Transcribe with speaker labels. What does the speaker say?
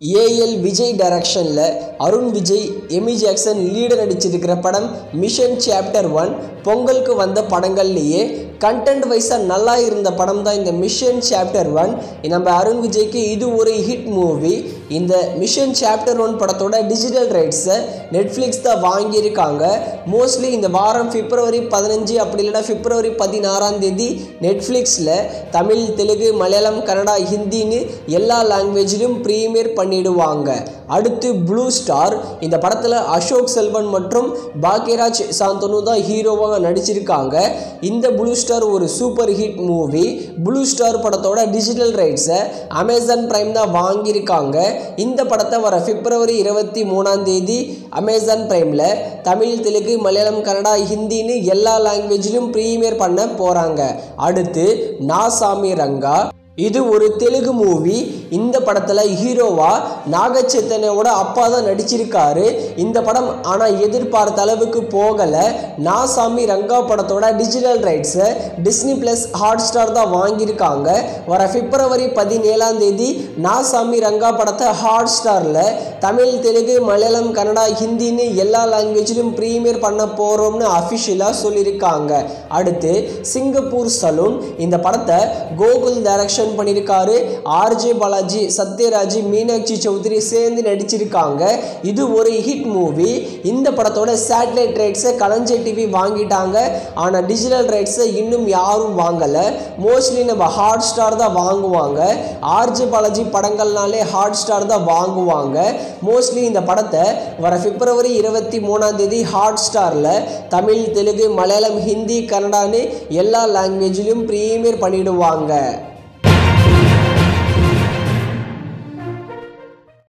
Speaker 1: AL Vijay டைரக்ஷனில் Arun Vijay Amy Jackson leader நடிச்சிருக்கிற படம் மிஷன் சாப்டர் 1 பொங்கலுக்கு வந்த படங்கள்லேயே கண்டென்ட் வைஸாக நல்லா இருந்த படம் தான் இந்த மிஷன் சாப்டர் 1. நம்ம அருண் விஜய்க்கு இது ஒரு ஹிட் மூவி. இந்த மிஷன் சாப்டர் 1 படத்தோட டிஜிட்டல் ரைட்ஸை நெட்ஃப்ளிக்ஸ் தான் வாங்கியிருக்காங்க. மோஸ்ட்லி இந்த வாரம் பிப்ரவரி 15 அப்படி இல்லைனா பிப்ரவரி 16 நெட்ஃப்ளிக்ஸில் தமிழ், தெலுங்கு, மலையாளம், கன்னடா, ஹிந்தின்னு எல்லா லாங்குவேஜிலும் ப்ரீமியர் பண்ணிடுவாங்க. அடுத்து ப்ளூ ஸ்டார். இந்த படத்தில் அசோக் செல்வன் மற்றும் பாக்யராஜ் சாந்தனு தான் ஹீரோவாக நடிச்சிருக்காங்க. இந்த ப்ளூ ஸ்டார் ஒரு super hit movie. Blue star படத்தோட டிஜிட்டல் ரைட்ஸை அமேசான் பிரைம் தான் வாங்கியிருக்காங்க. இந்த படத்தை வர பிப்ரவரி 23 அமேசான் பிரைமில் தமிழ், தெலுங்கு, மலையாளம், கன்னடா, ஹிந்தின்னு எல்லா லாங்குவேஜிலும் ப்ரீமியர் பண்ண போகிறாங்க. அடுத்து நான் சாமி ரங்கா. இது ஒரு தெலுங்கு மூவி. இந்த படத்தில் ஹீரோவா நாகச்சைத்தன்யாவோட அப்பா தான் நடிச்சிருக்காரு. இந்த படம் ஆனால் எதிர்பார்த்த அளவுக்கு போகலை. நான் சாமி ரங்கா படத்தோட டிஜிட்டல் ரைட்ஸை டிஸ்னி ப்ளஸ் ஹாட் ஸ்டார் தான் வாங்கியிருக்காங்க. வர பிப்ரவரி 17 நான் சாமி ரங்கா படத்தை ஹாட் ஸ்டாரில் தமிழ், தெலுங்கு, மலையாளம், கன்னடா, ஹிந்தின்னு எல்லா லாங்குவேஜிலும் ப்ரீமியர் பண்ண போகிறோம்னு அஃபிஷியலாக சொல்லியிருக்காங்க. அடுத்து சிங்கப்பூர் சலூன். இந்த படத்தை கோகுல் டைரக்ஷன் பண்ணியிருக்காரு. ஆர்ஜே பாலாஜி, சத்யராஜ், மீனாட்சி சௌத்ரி சேர்ந்து நடிச்சிருக்காங்க. இது ஒரு ஹிட் மூவி. இந்த படத்தோட சேட்டலைட் ரைட்ஸை கலைஞர் டிவி வாங்கிட்டாங்க. ஆனால் டிஜிட்டல் ரைட்ஸை இன்னும் யாரும் வாங்கலை. மோஸ்ட்லி நம்ம ஹாட் ஸ்டார் தான் வாங்குவாங்க. ஆர்ஜே பாலாஜி படங்கள்னாலே ஹாட் ஸ்டார் தான் வாங்குவாங்க. மோஸ்ட்லி இந்த படத்தை வர பிப்ரவரி 23 ஹாட் ஸ்டாரில் தமிழ், தெலுங்கு, மலையாளம், ஹிந்தி, கன்னடான்னு எல்லா லாங்குவேஜிலும் ப்ரீமியர் பண்ணிடுவாங்க.